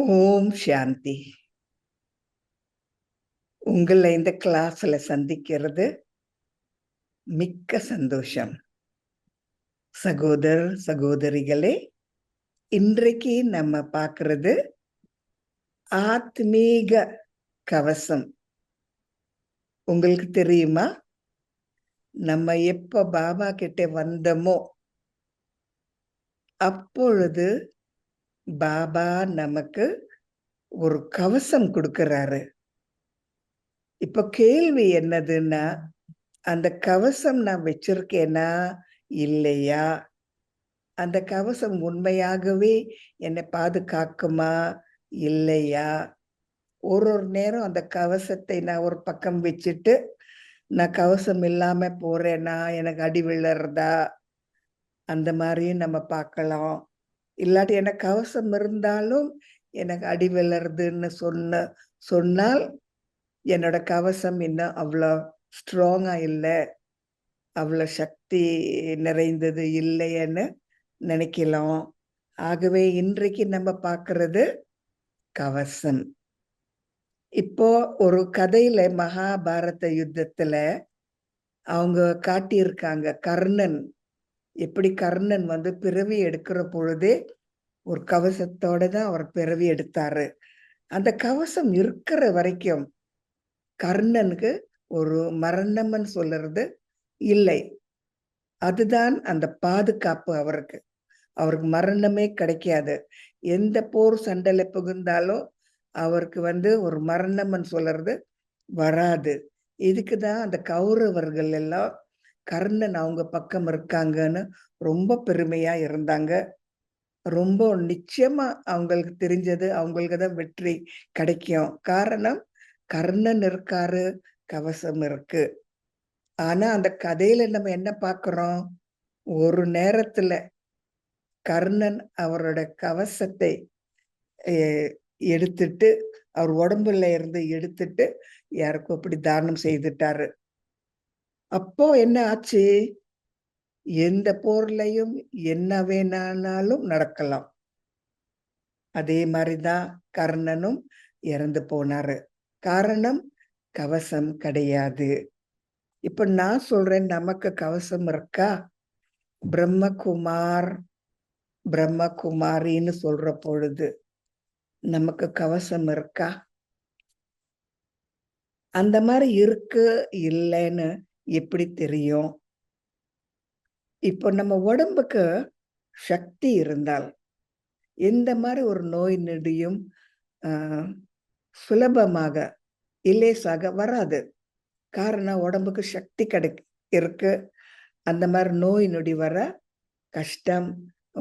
ஓம் சாந்தி. உங்களை இந்த கிளாஸ்ல சந்திக்கிறது மிக்க சந்தோஷம். சகோதர சகோதரிகளே, இன்றைக்கு நம்ம பார்க்கிறது ஆத்மீக கவசம். உங்களுக்கு தெரியுமா, நம்ம எப்ப பாபா கிட்ட வந்தோமோ அப்பொழுது பாபா நமக்கு ஒரு கவசம் கொடுக்கிறாரு. இப்ப கேள்வி என்னதுன்னா, அந்த கவசம் நான் வச்சிருக்கேனா இல்லையா? அந்த கவசம் உண்மையாகவே என்னை பாதுகாக்குமா இல்லையா? ஒரு நேரம் அந்த கவசத்தை நான் ஒரு பக்கம் வச்சுட்டு நான் கவசம் இல்லாம போறேன்னா எனக்கு அடி விழறதா, அந்த மாதிரியும் நம்ம பார்க்கலாம். இல்லாட்டி எனக்கு கவசம் இருந்தாலும் எனக்கு அடி விழறதுன்னு சொன்னால் என்னோட கவசம் இன்னும் அவ்வளோ ஸ்ட்ராங்கா இல்லை, அவ்வளோ சக்தி நிறைந்தது இல்லைன்னு நினைக்கலாம். ஆகவே இன்றைக்கு நம்ம பார்க்கிறது கவசம். இப்போ ஒரு கதையில மகாபாரத யுத்தத்துல அவங்க காட்டியிருக்காங்க கர்ணன் எப்படி கர்ணன் பிறவி எடுக்கிற பொழுதே ஒரு கவசத்தோட தான் அவர் பிறவி எடுத்தாரு. அந்த கவசம் இருக்கிற வரைக்கும் கர்ணனுக்கு ஒரு மரணம்னு சொல்றது இல்லை. அதுதான் அந்த பாதுகாப்பு. அவருக்கு மரணமே கிடைக்காது. எந்த போர் சண்டையில புகுந்தாலும் அவருக்கு ஒரு மரணம்னு சொல்றது வராது. இதுக்குதான் அந்த கௌரவர்கள் எல்லாம் கர்ணன் அவங்க பக்கம் இருக்காங்கன்னு ரொம்ப பெருமையா இருந்தாங்க. ரொம்ப நிச்சயமா அவங்களுக்கு தெரிஞ்சது அவங்களுக்கு தான் வெற்றி கிடைக்கும். காரணம் கர்ணன் இருக்காரு, கவசம் இருக்கு. ஆனா அந்த கதையில நம்ம என்ன பார்க்கிறோம், ஒரு நேரத்துல கர்ணன் அவரோட கவசத்தை எடுத்துட்டு அவர் உடம்புல இருந்து எடுத்துட்டு யாருக்கும் அப்படி தானம் செய்துட்டாரு. அப்போ என்ன ஆச்சு, எந்த போர்லையும் என்ன வேணாலும் நடக்கலாம். அதே மாதிரிதான் கர்ணனும் இறந்து போனாரு. காரணம் கவசம் கிடையாது. இப்ப நான் சொல்றேன், நமக்கு கவசம் இருக்கா? பிரம்மகுமாரின்னு சொல்ற பொழுது நமக்கு கவசம் இருக்கா? அந்த மாதிரி இருக்கு இல்லைன்னு எப்படி தெரியும்? இப்போ நம்ம உடம்புக்கு சக்தி இருந்தால் எந்த மாதிரி ஒரு நோய் நொடியும் சுலபமாக இலேசாக வராது. காரணம் உடம்புக்கு சக்தி இருக்கு. அந்த மாதிரி நோய் நொடி வர கஷ்டம்.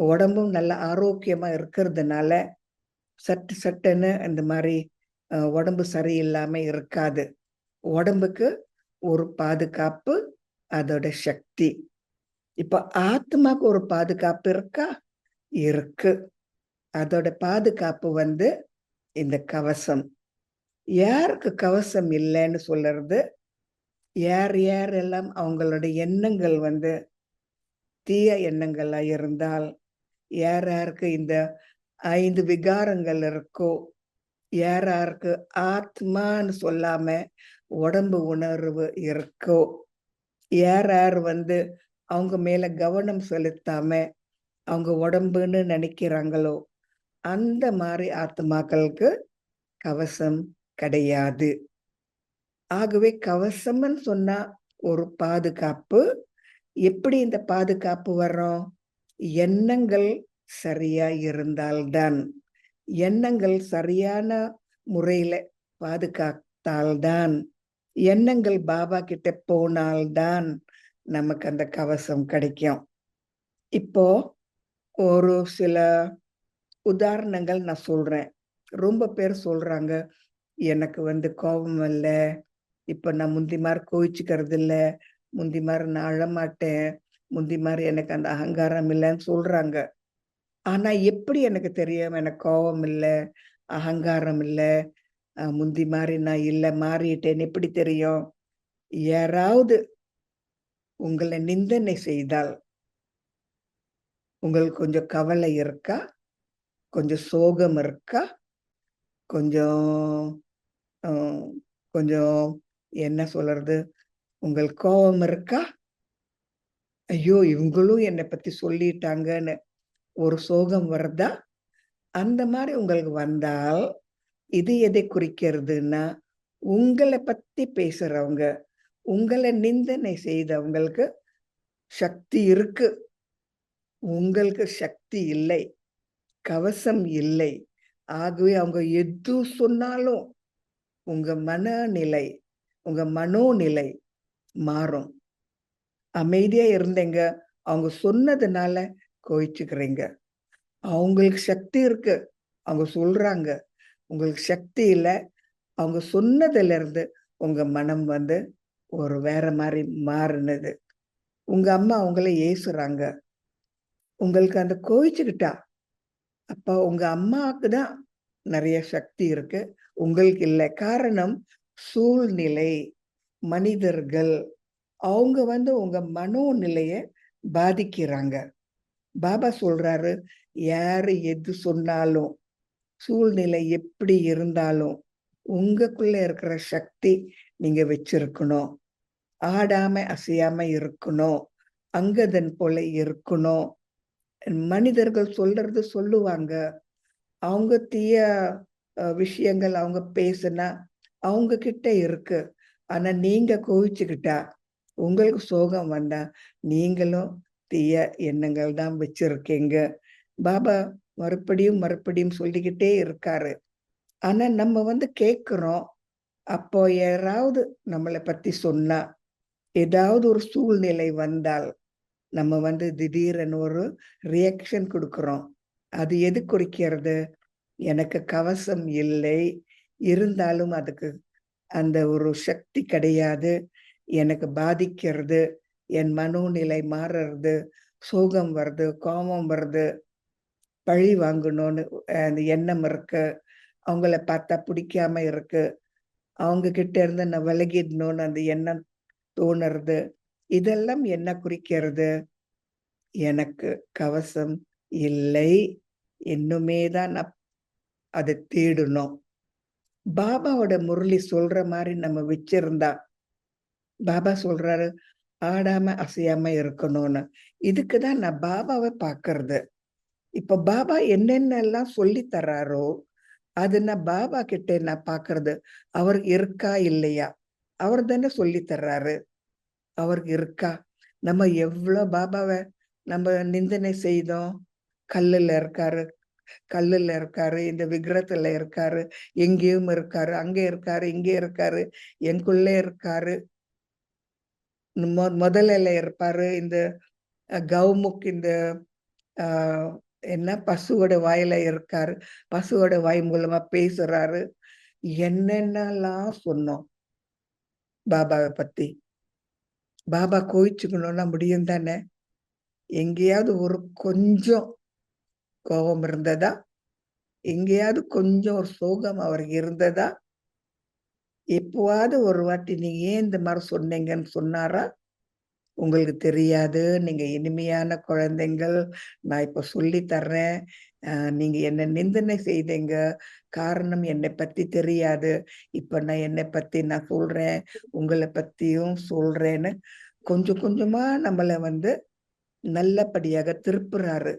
உடம்பும் நல்ல ஆரோக்கியமா இருக்கிறதுனால சட்டுன்னு இந்த மாதிரி உடம்பு சரியில்லாம இருக்காது. உடம்புக்கு ஒரு பாதுகாப்பு, அதோட சக்தி. இப்ப ஆத்மாக்கு ஒரு பாதுகாப்பு இருக்கா? இருக்கு. அதோட பாதுகாப்பு இந்த கவசம். யாருக்கு கவசம் இல்லைன்னு சொல்றது, யாரெல்லாம் அவங்களோட எண்ணங்கள் தீய எண்ணங்களா இருந்தால், யாருக்கு இந்த 5 விகாரங்கள் இருக்கோ, யாருக்கு ஆத்மான்னு சொல்லாம உடம்பு உணர்வு இருக்கோ, யார் அவங்க மேல கவனம் செலுத்தாம அவங்க உடம்புன்னு நினைக்கிறாங்களோ, அந்த மாதிரி ஆத்மாக்களுக்கு கவசம் கிடையாது. ஆகவே கவசம்னு சொன்னா ஒரு பாதுகாப்பு. எப்படி இந்த பாதுகாப்பு வரும்? எண்ணங்கள் சரியா இருந்தால்தான். எண்ணங்கள் சரியான முறையில பாதுகாத்தால்தான், எண்ணங்கள் பாபா கிட்ட போனால்தான் நமக்கு அந்த கவசம் கிடைக்கும். இப்போ ஒரு சில உதாரணங்கள் நான் சொல்றேன். ரொம்ப பேர் சொல்றாங்க, எனக்கு கோபம் இல்லை, இப்ப நான் முந்தி மாதிரி கோவிச்சுக்கிறது இல்லை, முந்தி மாதிரி நான் அழமாட்டேன், முந்தி மாதிரி எனக்கு அந்த அகங்காரம் இல்லைன்னு சொல்றாங்க. ஆனா எப்படி எனக்கு தெரியும் எனக்கு கோபம் இல்லை, அகங்காரம் இல்லை, முந்தி மாதிரி நான் இல்லை, மாறிட்டேன்னு எப்படி தெரியும்? யாராவது உங்களை நிந்தனை செய்தால் உங்களுக்கு கொஞ்சம் கவலை இருக்கா? கொஞ்சம் சோகம் இருக்கா? கொஞ்சம் கொஞ்சம் என்ன சொல்றது, உங்கள் கோபம் இருக்கா? ஐயோ, இவங்களும் என்னை பத்தி சொல்லிட்டாங்கன்னு ஒரு சோகம் வருதா? அந்த மாதிரி உங்களுக்கு வந்தால் இது எதை குறிக்கிறதுன்னா, உங்களை பத்தி பேசுறவங்க, உங்களை நிந்தனை செய்தவங்களுக்கு சக்தி இருக்கு, உங்களுக்கு சக்தி இல்லை, கவசம் இல்லை. ஆகவே அவங்க எது சொன்னாலும் உங்க மனநிலை, உங்க மனோநிலை மாறும். அமைதியா இருந்தீங்க, அவங்க சொன்னதுனால கோவிச்சுக்கிறீங்க. அவங்களுக்கு சக்தி இருக்கு, அவங்க சொல்றாங்க. உங்களுக்கு சக்தி இல்ல, அவங்க சொன்னதுல இருந்து உங்க மனம் வந்து ஒரு வேற மாதிரி மாறுனது. உங்க அம்மா உங்களை ஏசுறாங்க, உங்களுக்கு அந்த கோவிச்சுக்கிட்டா, அப்ப உங்க அம்மாவுக்கு தான் நிறைய சக்தி இருக்கு, உங்களுக்கு இல்லை. காரணம் சூழ்நிலை, மனிதர்கள், அவங்க வந்து உங்க மனோநிலைய பாதிக்கிறாங்க. பாபா சொல்றாரு, யாரு எது சொன்னாலும், சூழ்நிலை எப்படி இருந்தாலும், உங்களுக்குள்ள இருக்கிற சக்தி நீங்க வச்சிருக்கணும். ஆடாம அசையாம இருக்கணும், அங்கதன் போல இருக்கணும். மனிதர்கள் சொல்றது சொல்லுவாங்க, அவங்க தீய விஷயங்கள் அவங்க பேசுனா அவங்க கிட்ட இருக்கு. ஆனா நீங்க கோவிச்சுக்கிட்டா, உங்களுக்கு சோகம் வந்தா, நீங்களும் தீய எண்ணங்கள் தான் வச்சிருக்கீங்க. பாபா மறுபடியும் மறுபடியும் சொல்லிக்கிட்டே இருக்காரு. ஆனா நம்ம வந்து கேட்கிறோம். அப்போ யாராவது நம்மளை பத்தி சொன்னா, ஏதாவது ஒரு சூழ்நிலை வந்தால், நம்ம வந்து திடீரென ஒரு ரியாக்ஷன் கொடுக்கிறோம். அது எது குறிக்கிறது? எனக்கு கவசம் இல்லை, இருந்தாலும் அதுக்கு அந்த ஒரு சக்தி கிடையாது, எனக்கு பாதிக்கிறது, என் மனோநிலை மாறுறது, சோகம் வருது, கோபம் வருது, பழி வாங்கணும்னு அந்த எண்ணம் இருக்கு, அவங்கள பார்த்தா பிடிக்காம இருக்கு, அவங்க கிட்ட இருந்து நான் விலகிடணும்னு அந்த எண்ணம் தோணுறது. இதெல்லாம் என்ன குறிக்கிறது? எனக்கு கவசம் இல்லை, இன்னுமே தான் நான் அதை தேடணும். பாபாவோட முரளி சொல்ற மாதிரி நம்ம வச்சிருந்தா, பாபா சொல்றாரு ஆடாம அசையாம இருக்கணும்னு. இதுக்குதான் நான் பாபாவை பாக்குறது. இப்ப பாபா என்னென்னலாம் சொல்லி தர்றாரோ அது நான் பாபா கிட்ட நான் பாக்குறது. அவருக்கு இருக்கா இல்லையா? அவர் தானே சொல்லி தர்றாரு. அவருக்கு இருக்கா? நம்ம எவ்வளவு பாபாவை நம்ம நிந்தனை செய்தோம். கல்லுல இருக்காரு, கல்லுல இருக்காரு, இந்த விக்கிரத்துல இருக்காரு, எங்கேயும் இருக்காரு, அங்க இருக்காரு, இங்கே இருக்காரு, எங்குள்ளே இருக்காரு, முதல்ல இருப்பாரு, இந்த கௌமுக், இந்த என்ன பசுவோட வாயில இருக்காரு, பசுவோட வாய் மூலமா பேசுறாரு. என்னென்னலாம் சொன்னோம் பாபாவை பத்தி. பாபா கோவிச்சுக்கணும்னா முடியும் தானே? எங்கேயாவது ஒரு கொஞ்சம் கோபம் இருந்ததா? எங்கேயாவது கொஞ்சம் ஒரு சோகம் அவருக்கு இருந்ததா? எப்போவாவது ஒரு வாட்டி நீங்க ஏன் இந்த மாதிரி சொன்னீங்கன்னு சொன்னாரா? உங்களுக்கு தெரியாது, நீங்க இனிமையான குழந்தைங்கள், நான் இப்ப சொல்லி தர்றேன், நீங்க என்ன நிந்தனை செய்தீங்க, காரணம் என்னை பத்தி தெரியாது, இப்ப நான் என்னை பத்தி நான் சொல்றேன், உங்களை பத்தியும் சொல்றேன்னு கொஞ்சம் கொஞ்சமா நம்மள வந்து நல்லபடியாக திருப்புறாரு.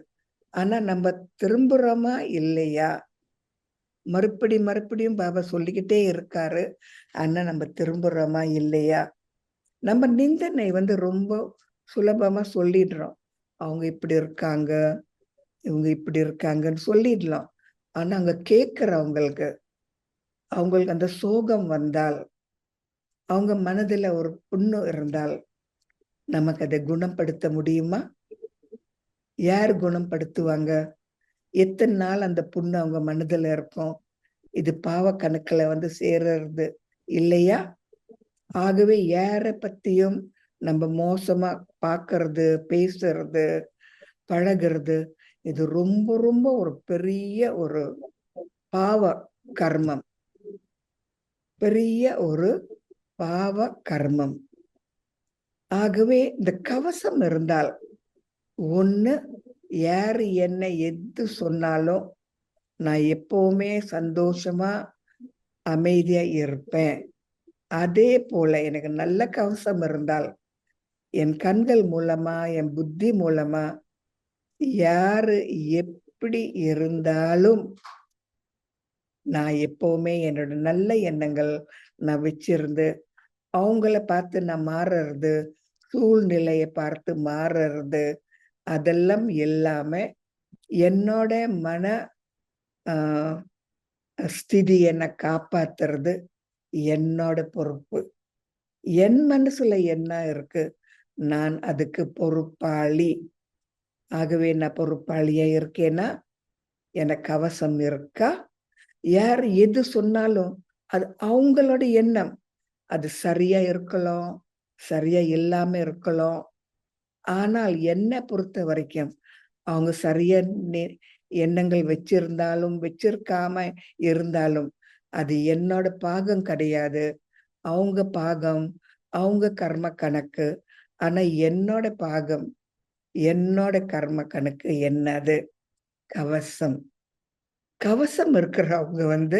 ஆனா நம்ம திரும்புறோமா இல்லையா? மறுபடியும் பாபா சொல்லிக்கிட்டே இருக்காரு. ஆனா நம்ம திரும்புறோமா இல்லையா? நம்ம நிந்தனை வந்து ரொம்ப சுலபமா சொல்லிடுறோம். அவங்க இப்படி இருக்காங்க, இவங்க இப்படி இருக்காங்கன்னு சொல்லிடலாம். ஆனா அங்க கேட்கிறவங்களுக்கு, அவங்களுக்கு அந்த சோகம் வந்தால், அவங்க மனதுல ஒரு புண்ணு இருந்தால், நமக்கு அதை குணப்படுத்த முடியுமா? யார் குணப்படுத்துவாங்க? எத்தனை நாள் அந்த புண்ணு அவங்க மனதுல இருக்கும்? இது பாவ கணக்குல வந்து சேர்றது இல்லையா? ஆகவே யார பத்தியும் நம்ம மோசமா பாக்குறது, பேசுறது, பழகுறது, இது ரொம்ப ரொம்ப ஒரு பெரிய ஒரு பாவ கர்மம். பெரிய ஒரு பாவ கர்மம். ஆகவே இந்த கவசம் இருந்தால், ஒண்ணு யாரு என்ன எது சொன்னாலும் நான் எப்பவுமே சந்தோஷமா அமைதியா இருப்பேன். அதே போல எனக்கு நல்ல கவசம் இருந்தால் என் கண்கள் மூலமா, என் புத்தி மூலமா யாரு எப்படி இருந்தாலும் நான் எப்பவுமே என்னோட நல்ல எண்ணங்கள் நான் வச்சிருந்து அவங்கள பார்த்து நான் மாறுறது, சூழ்நிலையை பார்த்து மாறுறது, அதெல்லாம் இல்லாம என்னோட மன ஸ்திதியை நான் காப்பாத்துறது என்னோட பொறுப்பு. என் மனசுல என்ன இருக்கு, நான் அதுக்கு பொறுப்பாளி. ஆகவே நான் பொறுப்பாளியா இருக்கேன்னா, எனக்கு கவசம் இருக்கா? யார் எது சொன்னாலும் அது அவங்களோட எண்ணம். அது சரியா இருக்கலாம், சரியா இல்லாம இருக்கலாம். ஆனால் என்னை பொறுத்த வரைக்கும் அவங்க சரியா எண்ணங்கள் வச்சிருந்தாலும் வச்சிருக்காம இருந்தாலும் அது என்னோட பாகம் கிடையாது. அவங்க பாகம், அவங்க கர்ம கணக்கு. ஆனா என்னோட பாகம், என்னோட கர்ம கணக்கு என்னது? கவசம். கவசம் இருக்கிறவங்க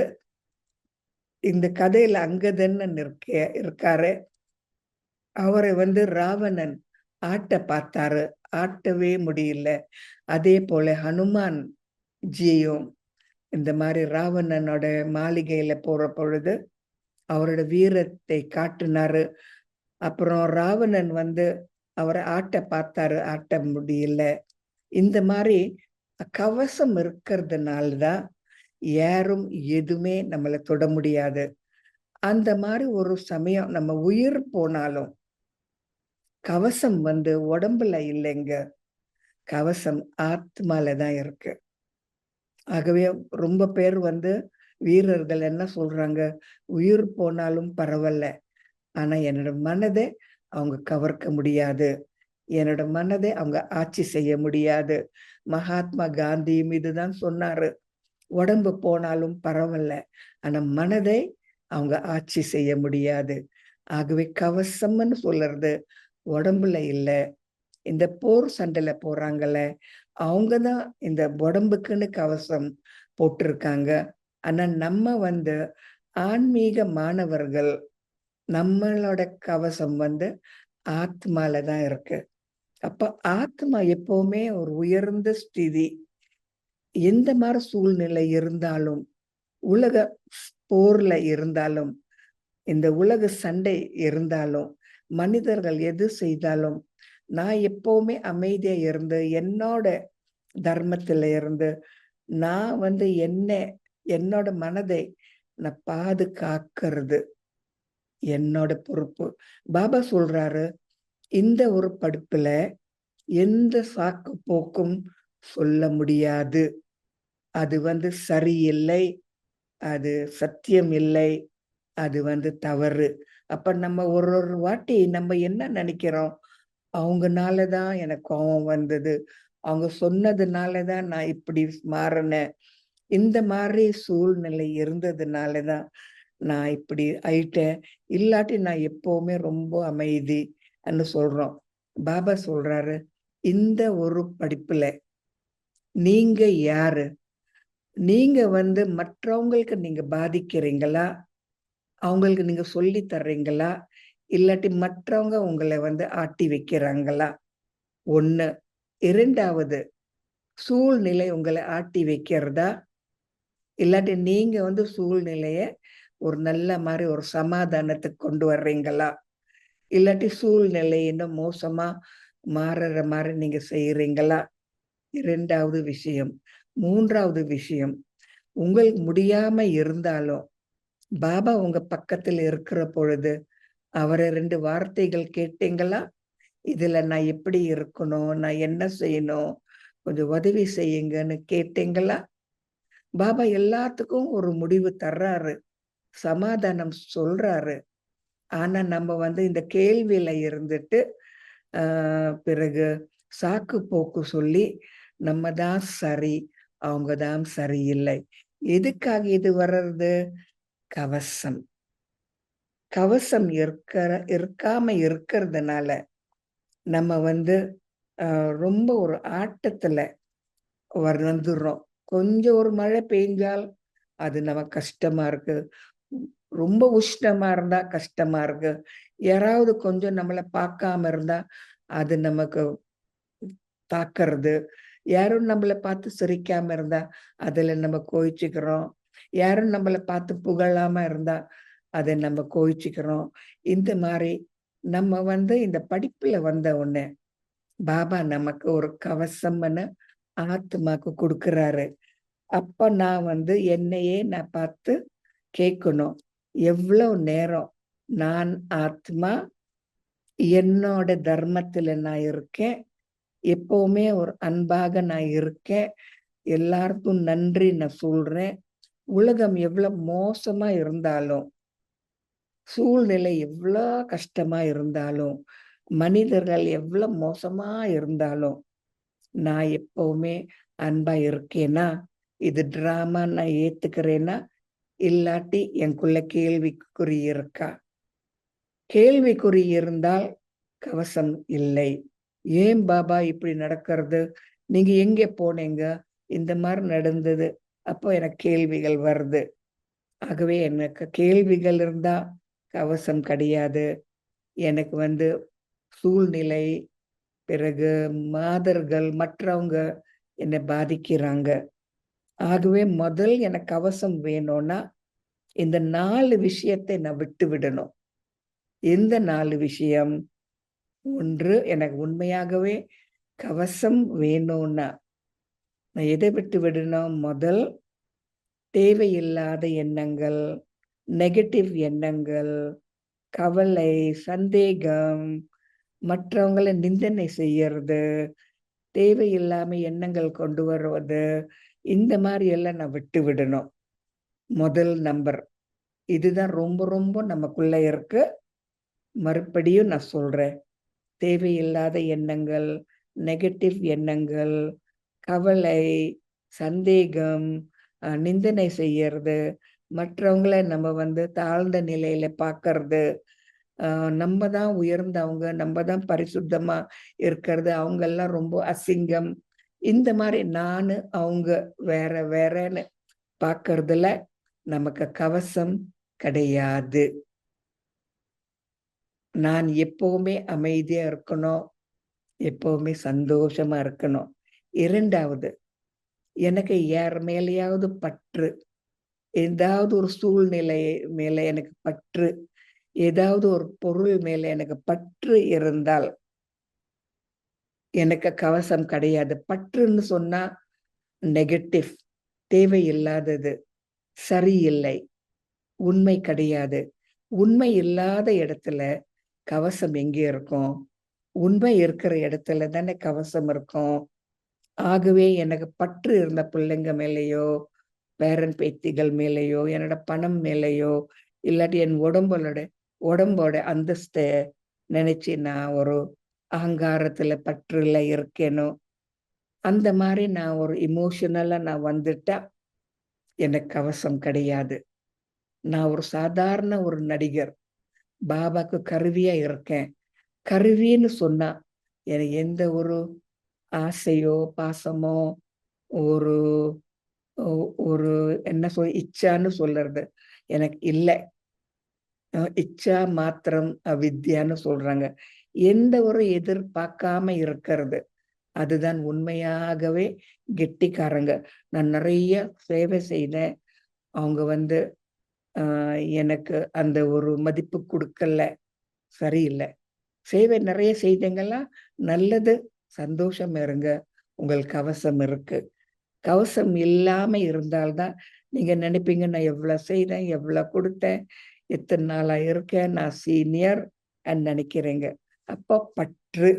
இந்த கதையில அங்கதன்னு இருக்காரு. அவரை ராவணன் ஆட்ட பார்த்தாரு, ஆட்டவே முடியல. அதே போல ஹனுமான் ஜியும் இந்த மாதிரி ராவணனோட மாளிகையில போற பொழுது அவரோட வீரத்தை காட்டினாரு. அப்புறம் ராவணன் அவரை ஆட்ட பார்த்தாரு, ஆட்ட முடியல. இந்த மாதிரி கவசம் இருக்கிறதுனாலதான் யாரும் எதுவுமே நம்மளை தொட முடியாது. அந்த மாதிரி ஒரு சமயம் நம்ம உயிர் போனாலும் கவசம் உடம்புல இல்லைங்க, கவசம் ஆத்மால தான் இருக்கு. ஆகவே ரொம்ப பேர் வீரர்கள் என்ன சொல்றாங்க, உயிர் போனாலும் பரவாயில்ல, ஆனா என்னோட மனதை அவங்க கவர்க்க முடியாது, என்னோட மனதை அவங்க ஆட்சி செய்ய முடியாது. மகாத்மா காந்தியும் இதுதான் சொன்னாரு, உடம்பு போனாலும் பரவாயில்ல, ஆனா மனதை அவங்க ஆட்சி செய்ய முடியாது. ஆகவே கவசம்னு சொல்றது உடம்புல இல்ல. இந்த போர் சண்டையில போறாங்கல்ல, அவங்கதான் இந்த உடம்புக்குன்னு கவசம் போட்டிருக்காங்க. ஆனா நம்ம ஆன்மீக மாணவர்கள், நம்மளோட கவசம் ஆத்மால தான் இருக்கு. அப்ப ஆத்மா எப்பவுமே ஒரு உயர்ந்த ஸ்திதி. எந்த மாதிரி சூழ்நிலை இருந்தாலும், உலக போர்ல இருந்தாலும், இந்த உலக சண்டை இருந்தாலும், மனிதர்கள் எது செய்தாலும் நான் எப்பவுமே அமைதியா இருந்து என்னோட தர்மத்துல இருந்து நான் என்னோட மனதை நான் பாதுகாக்கிறது என்னோட பொறுப்பு. பாபா சொல்றாரு, இந்த ஒரு படிப்புல எந்த சாக்கு போக்கும் சொல்ல முடியாது. அது சரியில்லை, அது சத்தியம் இல்லை, அது தவறு. அப்ப நம்ம ஒரு வாட்டி நம்ம என்ன நினைக்கிறோம், அவங்கனாலதான் எனக்கு கோபம் வந்தது, அவங்க சொன்னதுனாலதான் நான் இப்படி மாறினேன், இந்த மாதிரி சூழ்நிலை இருந்ததுனாலதான் நான் இப்படி ஆயிட்டேன், இல்லாட்டி நான் எப்பவுமே ரொம்ப அமைதி சொல்றோம். பாபா சொல்றாரு, இந்த ஒரு படிப்புல நீங்க யாரு? நீங்க மற்றவங்களுக்கு நீங்க பாதிக்கிறீங்களா? அவங்களுக்கு நீங்க சொல்லி தர்றீங்களா? இல்லாட்டி மற்றவங்க உங்களை ஆட்டி வைக்கிறாங்களா? ஒண்ணு. இரண்டாவது, சூழ்நிலை உங்களை ஆட்டி வைக்கிறதா? இல்லாட்டி நீங்க சூழ்நிலைய ஒரு நல்ல மாதிரி ஒரு சமாதானத்துக்கு கொண்டு வர்றீங்களா? இல்லாட்டி சூழ்நிலை இன்னும் மோசமா மாறுற மாதிரி நீங்க செய்யறீங்களா? இரண்டாவது விஷயம். மூன்றாவது விஷயம், உங்களுக்கு முடியாம இருந்தாலும் பாபா உங்க பக்கத்தில் இருக்கிற பொழுது அவரை 2 வார்த்தைகள் கேட்டீங்களா? இதுல நான் எப்படி இருக்கணும், நான் என்ன செய்யணும், கொஞ்சம் உதவி செய்யுங்கன்னு கேட்டீங்களா? பாபா எல்லாத்துக்கும் ஒரு முடிவு தர்றாரு, சமாதானம் சொல்றாரு. ஆனா நம்ம இந்த கேள்வியில இருந்துட்டு பிறகு சாக்கு போக்கு சொல்லி நம்ம தான் சரி, அவங்க தான் சரியில்லை. எதுக்காக இது வர்றது? கவசம். கவசம் இருக்காம இருக்கிறதுனால நம்ம ரொம்ப ஒரு ஆட்டத்துல வந்துடுறோம். கொஞ்சம் ஒரு மழை பெய்ஞ்சால் அது நமக்கு கஷ்டமா இருக்கு. ரொம்ப உஷ்ணமா இருந்தா கஷ்டமா இருக்கு. யாராவது கொஞ்சம் நம்மள பார்க்காம இருந்தா, அது நமக்கு தாக்குறது. யாரும் நம்மள பார்த்து சிரிக்காம இருந்தா, அதுல நம்ம கோவிச்சுக்கிறோம். யாரும் நம்மள பார்த்து புகழாம இருந்தா, அத நம்ம கோவிச்சுக்கிறோம். இந்த மாரி நம்ம இந்த படிப்புல வந்த உடனே, பாபா நமக்கு ஒரு கவசம்ன்னு ஆத்மாக்கு குடுக்குறாரு. அப்ப நான் என்னையே நான் பார்த்து கேட்கணும். எவ்ளோ நேரம் நான் ஆத்மா என்னோட தர்மத்துல நான் இருக்கேன். எப்பவுமே ஒரு அன்பாக நான் இருக்கேன். எல்லாருக்கும் நன்றி நான் சொல்றேன். உலகம் எவ்வளவு மோசமா இருந்தாலும், சூழ்நிலை எவ்ளோ கஷ்டமா இருந்தாலும், மனிதர்கள் எவ்வளவு மோசமா இருந்தாலும், நான் எப்பவுமே அன்பா இருக்கேனா? இது டிராமா நான் ஏத்துக்கிறேனா? இல்லாட்டி எனக்குள்ள கேள்விக்குறி இருக்கா? கேள்விக்குறி இருந்தால் கவசம் இல்லை. ஏன் பாபா இப்படி நடக்கிறது? நீங்க எங்கே போனீங்க? இந்த மாரி நடந்தது. அப்போ எனக்கு கேள்விகள் வருது. ஆகவே எனக்கு கேள்விகள் இருந்தா கவசம் கிடையாது. எனக்கு சூழ்நிலை, பிறகு மாதர்கள், மற்றவங்க என்ன பாதிக்கிறாங்க. ஆகவே முதல் எனக்கு கவசம் வேணும்னா, இந்த 4 விஷயத்தை நான் விட்டு விடணும். எந்த 4 விஷயம்? 1 எனக்கு உண்மையாகவே கவசம் வேணும்னா, நான் எதை விட்டு விடணும்? முதல் தேவையில்லாத எண்ணங்கள், நெகட்டிவ் எண்ணங்கள், கவலை, சந்தேகம், மற்றவங்கள நிந்தனை செய்யறது, தேவையில்லாம எண்ணங்கள் கொண்டு வருவது, இந்த மாரி எல்லாம் நான் விட்டு விடணும். முதல் நம்பர். இதுதான் ரொம்ப ரொம்ப நமக்குள்ள இருக்கு. மறுபடியும் நான் சொல்றேன். தேவையில்லாத எண்ணங்கள், நெகட்டிவ் எண்ணங்கள், கவலை, சந்தேகம், நிந்தனை செய்யறது, மற்றவங்கள நம்ம தாழ்ந்த நிலையில பார்க்கறது, நம்ம தான் உயர்ந்தவங்க, நம்ம தான் பரிசுத்தமா இருக்கிறது, அவங்கெல்லாம் ரொம்ப அசிங்கம். இந்த மாரி நானு, அவங்க வேற வேறன்னு பார்க்கறதுல நமக்கு கவசம் கிடையாது. நான் எப்பவுமே அமைதியா இருக்கணும். எப்பவுமே சந்தோஷமா இருக்கணும். 2வது, எனக்கு யார் மேலயாவது பற்று, ஏதாவது ஒரு சூழ்நிலை மேல எனக்கு பற்று, ஏதாவது ஒரு பொருள் மேல எனக்கு பற்று இருந்தால், எனக்கு கவசம் கிடையாது. பற்றுன்னு சொன்னா நெகட்டிவ், தேவையில்லாதது, சரியில்லை, உண்மை கிடையாது. உண்மை இல்லாத இடத்துல கவசம் எங்கே இருக்கும்? உண்மை இருக்கிற இடத்துல தானே கவசம் இருக்கும். ஆகவே எனக்கு பற்று இருந்த பிள்ளைங்க மேலயோ, பேரன் பேத்திகள் மேலயோ, என்னோட பணம் மேலயோ, இல்லாட்டி என் உடம்போட அந்தஸ்த நினைச்சு நான் ஒரு அகங்காரத்துல பற்றுல இருக்கேனோ, அந்த மாரி நான் ஒரு எமோஷனலா நான் வந்துட்டா, எனக்கு கவசம் கிடையாது. நான் ஒரு சாதாரண ஒரு நடிகர். பாபாக்கு கருவியா இருக்கேன். கருவின்னு சொன்னா, எனக்கு எந்த ஒரு ஆசையோ, பாசமோ, ஒரு ஒ ஒரு என்ன இச்சான்னு சொல்றது. எனக்கு இல்ல. இச்சா மாத்திரம் அவித்யான்னு சொல்றாங்க. எந்த ஒரு எதிர்பார்க்காம இருக்கிறது. அதுதான் உண்மையாகவே கெட்டிக்காரங்க. நான் நெறைய சேவை செய்தேன். அவங்க அ எனக்கு அந்த ஒரு மதிப்பு குடுக்கல. சரியில்ல. சேவை நெறைய செய்தீங்களா? நல்லது. சந்தோஷமா இருங்க. உங்கள் கவசம் இருக்கு. கவசம் இல்லாம இருந்தால் தான், நீங்க நினைப்பீங்க, நான் எவ்வளோ செய்றேன், எவ்வளோ குடுத்தேன், எத்தன நாளா இருக்கேன், நான் சீனியர் நெனைக்கிறீங்க. அப்போ பற்று.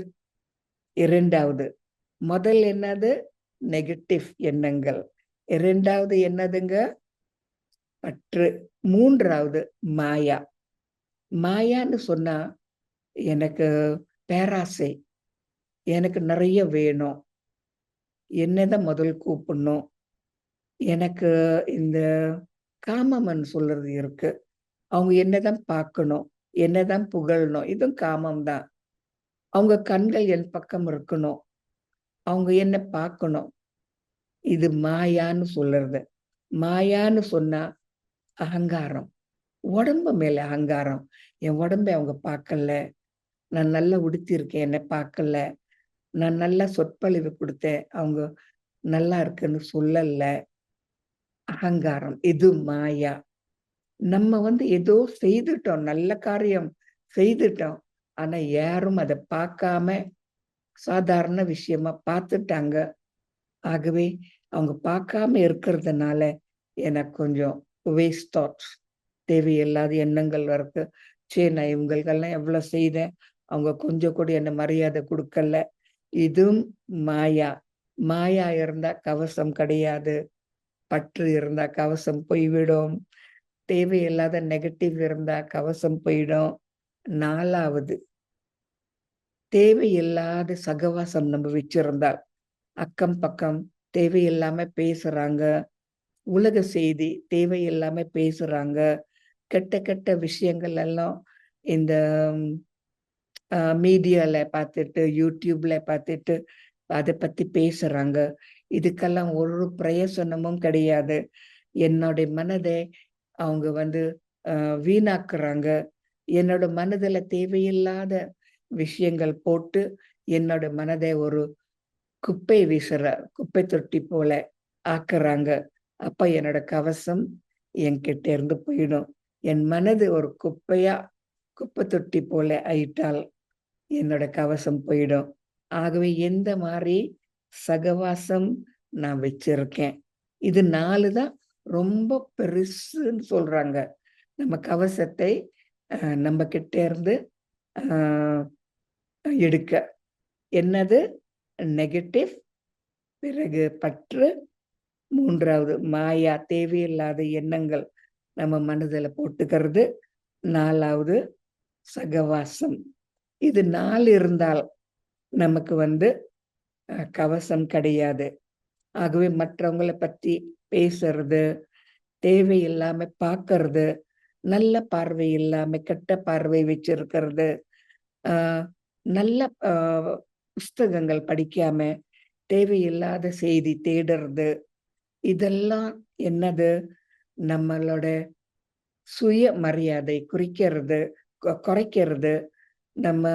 2வது. முதல் என்னது? நெகட்டிவ் எண்ணங்கள். 2வது என்னதுங்க? பற்று. 3வது மாயா. மாயான்னு சொன்னா, எனக்கு பேராசை. எனக்கு நெறைய வேணும். என்னதான் முதல் கூப்பிடணும். எனக்கு இந்த காமம்ன்னு சொல்றது இருக்கு. அவங்க என்னதான் பார்க்கணும், என்னதான் புகழணும். இதுவும் காமம் தான். அவங்க கண்கள் என் பக்கம் இருக்கணும். அவங்க என்ன பார்க்கணும். இது மாயான்னு சொல்றது. மாயான்னு சொன்னா அகங்காரம், உடம்பு மேல அகங்காரம். என் உடம்பை அவங்க பார்க்கல, நான் நல்லா உடுத்திருக்கேன் என்னை பார்க்கல, நான் நல்லா சொற்பொழிவு கொடுத்தேன் அவங்க நல்லா இருக்குன்னு சொல்லல. அகங்காரம், இது மாயா. நம்ம ஏதோ செய்துட்டோம், நல்ல காரியம் செய்துட்டோம். ஆனா யாரும் அதை பார்க்காம சாதாரண விஷயமா பார்த்துட்டாங்க. ஆகவே அவங்க பார்க்காம இருக்கிறதுனால எனக்கு கொஞ்சம் வேஸ்ட் தாட்ஸ், தேவையில்லாத எண்ணங்கள் வருது. சரி, நான் இவங்களுக்கெல்லாம் எவ்வளவு செய்தேன், அவங்க கொஞ்சம் கூட என்ன மரியாதை கொடுக்கல. இதுவும் மாயா. மாயா இருந்தா கவசம் கிடையாது, பற்று இருந்தா கவசம் போய்விடும், தேவையில்லாத நெகட்டிவ் இருந்தா கவசம் போயிடும். 4வது, தேவையில்லாத சகவாசம் நம்ம வச்சிருந்தா, அக்கம் பக்கம் தேவையில்லாம பேசுறாங்க, உலக செய்தி தேவையில்லாம பேசுறாங்க, கெட்ட கெட்ட விஷயங்கள் எல்லாம் இந்த மீடியால பார்த்துட்டு, யூடியூப்ல பார்த்துட்டு அதை பத்தி பேசுறாங்க. இதுக்கெல்லாம் ஒரு பிரயோசனமும் கிடையாது. என்னுடைய மனதை அவங்க வீணாக்குறாங்க. என்னோட மனதுல தேவையில்லாத விஷயங்கள் போட்டு என்னோட மனதை ஒரு குப்பை வீசுற குப்பை தொட்டி போல ஆக்குறாங்க. அப்ப என்னோட கவசம் என்கிட்ட இருந்து போயிடும். என் மனது ஒரு குப்பை தொட்டி போல ஆயிட்டால் என்னோட கவசம் போயிடும். ஆகவே எந்த மாதிரி சகவாசம் நான் வச்சிருக்கேன், இது 4 தான் ரொம்ப பெருசுன்னு சொல்றாங்க. நம்ம கவசத்தை நம்ம கிட்ட இருந்து எடுக்க. என்னது? நெகட்டிவ், பிறகு பற்று, 3வது மாயா, தேவையில்லாத எண்ணங்கள் நம்ம மனதுல போட்டுக்கிறது, 4வது சகவாசம். இது 4 இருந்தால் நமக்கு கவசம் கிடையாது. ஆகவே மற்றவங்களை பத்தி பேசுறது, தேவையில்லாம பார்க்கறது, நல்ல பார்வை இல்லாம கெட்ட பார்வை வச்சிருக்கிறது, நல்ல புஸ்தகங்கள் படிக்காம தேவையில்லாத செய்தி தேடுறது, இதெல்லாம் என்னது? நம்மளோட சுய மரியாதை குறைக்கிறது, நம்ம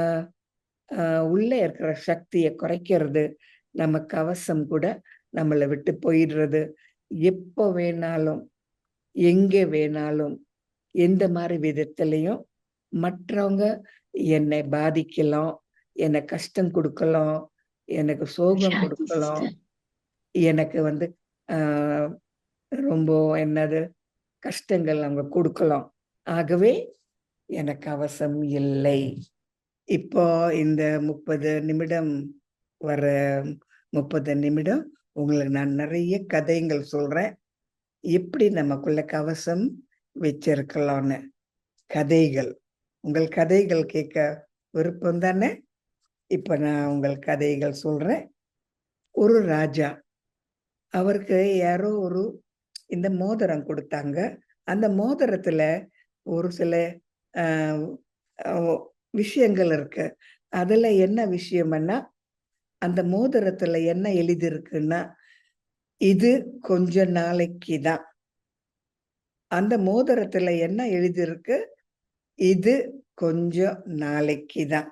உள்ள இருக்கிற சக்தியை குறைக்கிறது, நம்ம கவசம் கூட நம்மளை விட்டு போயிடுறது. எப்போ வேணாலும், எங்கே வேணாலும், எந்த மாதிரி விதத்திலையும் மற்றவங்க என்னை பாதிக்கலாம், என்னை கஷ்டம் கொடுக்கலாம், எனக்கு சோகம் கொடுக்கலாம், எனக்கு ரொம்ப என்னது கஷ்டங்கள் அவங்க கொடுக்கலாம். ஆகவே எனக்கு அவசரம் இல்லை. இப்போ இந்த 30 நிமிடம் வர 30 நிமிடம் உங்களுக்கு நான் நிறைய கதைகள் சொல்றேன், எப்படி நமக்குள்ள கவசம் வச்சிருக்கலாம்னு. கதைகள், உங்கள் கதைகள் கேட்க விருப்பம் தானே? இப்ப நான் உங்கள் கதைகள் சொல்றேன். ஒரு ராஜா, அவருக்கு யாரோ இந்த மோதிரம் கொடுத்தாங்க. அந்த மோதிரத்துல ஒரு சில விஷயங்கள் இருக்கு. அதுல என்ன விஷயம்னா, அந்த மோதிரத்துல என்ன எழுதியிருக்குன்னா, இது கொஞ்ச நாளைக்கு தான். அந்த மோதிரத்துல என்ன எழுதியிருக்கு? இது கொஞ்சம் நாளைக்கு தான்.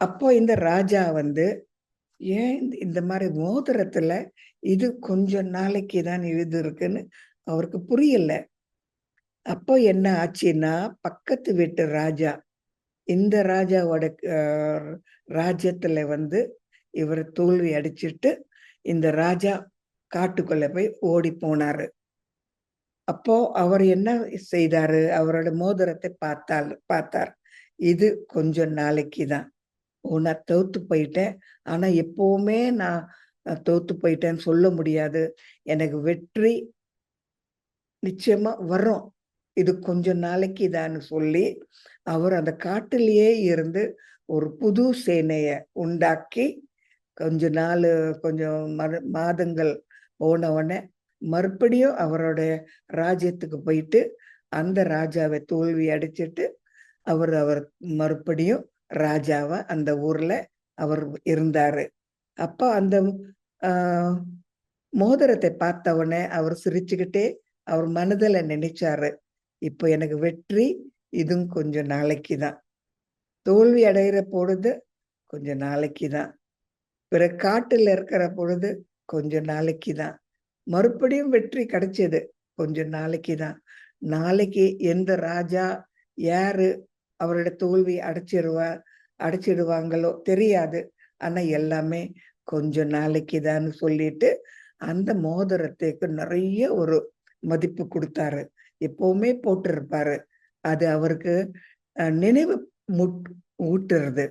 அப்போ இந்த ராஜா ஏன் இந்த மாதிரி மோதிரத்துல இது கொஞ்ச நாளைக்கு தான் எழுதியிருக்குன்னு அவருக்கு புரியல. அப்போ என்ன ஆச்சுன்னா, பக்கத்து வீட்டு ராஜா, இந்த ராஜாவோட ராஜ்யத்துல இவர் தோல்வி அடிச்சிட்டு இந்த ராஜா காட்டுக்குள்ள போய் ஓடி போனாரு. அப்போ அவர் என்ன செய்தாரு? அவரோட மோதிரத்தை பார்த்தார். இது கொஞ்சம் நாளைக்கு தான். நான் தோத்து போயிட்டேன். ஆனா எப்பவுமே நான் தோத்து போயிட்டேன்னு சொல்ல முடியாது. எனக்கு வெற்றி நிச்சயமா வரும். இது கொஞ்சம் நாளைக்கு தான்னு சொல்லி அவர் அந்த காட்டிலேயே இருந்து ஒரு புது சேனைய உண்டாக்கி கொஞ்சம் மாதங்கள் போன உடனே மறுபடியும் அவரோட ராஜ்யத்துக்கு போயிட்டு அந்த ராஜாவை தோல்வி அடிச்சிட்டு அவர் மறுபடியும் ராஜாவா அந்த ஊர்ல அவர் இருந்தாரு. அப்ப அந்த மோதிரத்தை பார்த்த உடனே அவர் சிரிச்சுக்கிட்டே அவர் மனதில் நினைச்சாரு, இப்போ எனக்கு வெற்றி இதுவும் கொஞ்ச நாளைக்கு தான். தோல்வி அடைகிற பொழுது கொஞ்ச நாளைக்கு தான். பிறகு காட்டுல இருக்கிற பொழுது கொஞ்ச நாளைக்கு தான். மறுபடியும் வெற்றி கிடைச்சது கொஞ்ச நாளைக்கு தான். நாளைக்கு எந்த ராஜா யாரு அவரோட தோல்வி அடைச்சிடுவாங்களோ தெரியாது. ஆனா எல்லாமே கொஞ்ச நாளைக்கு தான் சொல்லிட்டு அந்த மோதிரத்துக்கு நிறைய ஒரு மதிப்பு கொடுத்தாரு. எப்பவுமே போட்டிருப்பாரு. அது அவருக்கு நினைவு ஊட்டுறது.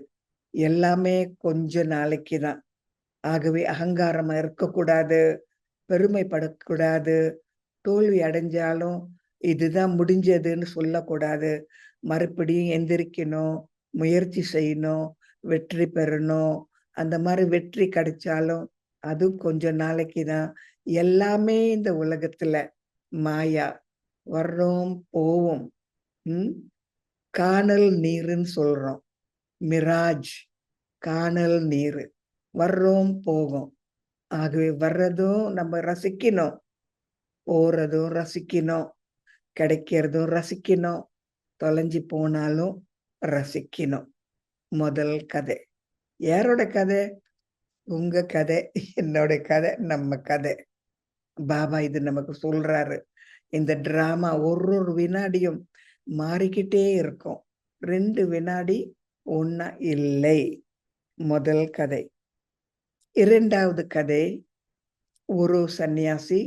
எல்லாமே கொஞ்ச நாளைக்கு தான். ஆகவே அகங்காரமா இருக்கக்கூடாது, பெருமைப்படக்கூடாது, தோல்வி அடைஞ்சாலும் இதுதான் முடிஞ்சதுன்னு சொல்லக்கூடாது. மறுபடியும் எந்திரிக்கணும், முயற்சி செய்யணும், வெற்றி பெறணும். அந்த மாதிரி வெற்றி கிடைச்சாலும் அதுவும் கொஞ்ச நாளைக்கு தான். எல்லாமே இந்த உலகத்துல மாயா. வர்றோம், போவோம். கானல் நீருன்னு சொல்றோம். மிராஜ், கானல் நீரு. வர்றோம், போகும். ஆகவே வர்றதும் நம்ம ரசிக்கணும், போறதும் ரசிக்கணும், கிடைக்கிறதும் ரசிக்கணும், தொலைஞ்சு போனாலும் ரசிக்கணும். முதல் கதை. யாரோட கதை? உங்க கதை, என்னோட கதை, நம்ம கதை. பாபா இது நமக்கு சொல்றாரு. இந்த டிராமா ஒரு வினாடியும் மாறிக்கிட்டே இருக்கும். 2 வினாடி ஒண்ணா இல்லை. முதல் கதை. 2வது கதை. ஒரு சன்னியாசி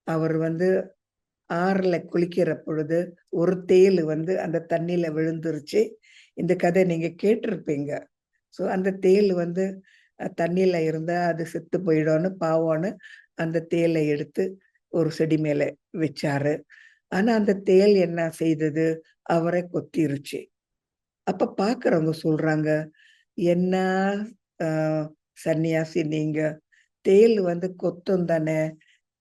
அவர் ஆறுல குளிக்கிற பொழுது ஒரு தேள் அந்த தண்ணியில விழுந்துருச்சு. இந்த கதை நீங்க கேட்டிருப்பீங்க. ஸோ அந்த தேள் தண்ணியில இருந்தா அது செத்து போயிடும்னு பாவம்னு அந்த தேளை எடுத்து ஒரு செடி மேல வச்சாரு. ஆனா அந்த தேள் என்ன செய்தது? அவரை கொத்திருச்சு. அப்ப பாக்குறவங்க சொல்றாங்க, என்ன சன்னியாசி நீங்க, தேள் கொத்தும் தானே,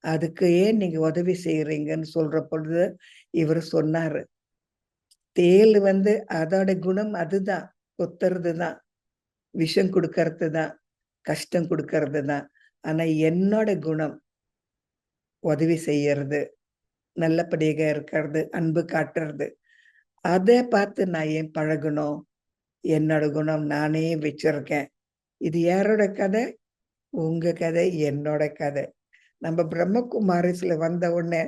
அதுக்கு ஏன் நீங்க உதவி செய்யறீங்கன்னு சொல்ற பொழுது இவர் சொன்னாரு, தேள் அதோட குணம் அதுதான், கொத்துறது தான், விஷம் கொடுக்கறது தான், கஷ்டம் கொடுக்கறது தான். ஆனா என்னோட குணம் உதவி செய்யறது, நல்லபடியாக இருக்கிறது, அன்பு காட்டுறது. அதை பார்த்து நான் ஏன் பழகணும்? என்னோட குணம் நானே வச்சிருக்கேன். இது யாரோட கதை? உங்க கதை, என்னோட கதை. நம்ம பிரம்மகுமாரிஸ்ல வந்த உடனே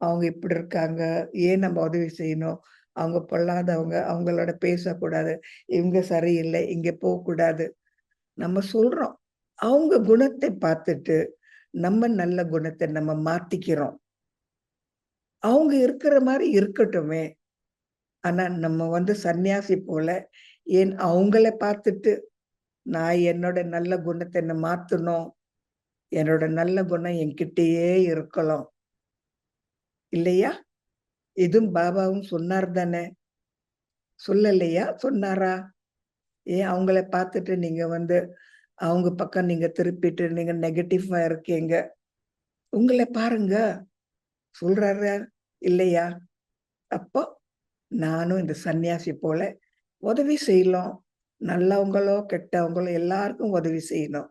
அவங்க இப்படி இருக்காங்க, ஏன் நம்ம உதவி செய்யணும்? அவங்க பொல்லாதவங்க, அவங்களோட பேசக்கூடாது, இவங்க சரியில்லை, இங்க போகக்கூடாது. நம்ம சொல்றோம். அவங்க குணத்தை பார்த்துட்டு நம்ம நல்ல குணத்தை நம்ம மாத்திக்கிறோம். அவங்க இருக்கிற மாதிரி இருக்கட்டுமே. ஆனா நம்ம சன்னியாசி போல ஏன் அவங்கள பார்த்துட்டு நான் என்னோட நல்ல குணத்தை என்ன மாத்தணும்? என்னோட நல்ல குணம் என்கிட்டயே இருக்கலாம். இல்லையா? இதுவும் பாபாவும் சொன்னார் தானே? சொல்லலையா? சொன்னாரா? ஏன் அவங்கள பார்த்துட்டு நீங்க அவங்க பக்கம் நீங்க திருப்பிட்டு நீங்க நெகட்டிவா இருக்கீங்க. உங்கள பாருங்க. சொல்றாரா? இல்லையா? அப்போ நானும் இந்த சன்னியாசி போல உதவி செய்யலாம். நல்லவங்களோ, கெட்டவங்களோ எல்லாருக்கும் உதவி செய்யணும்.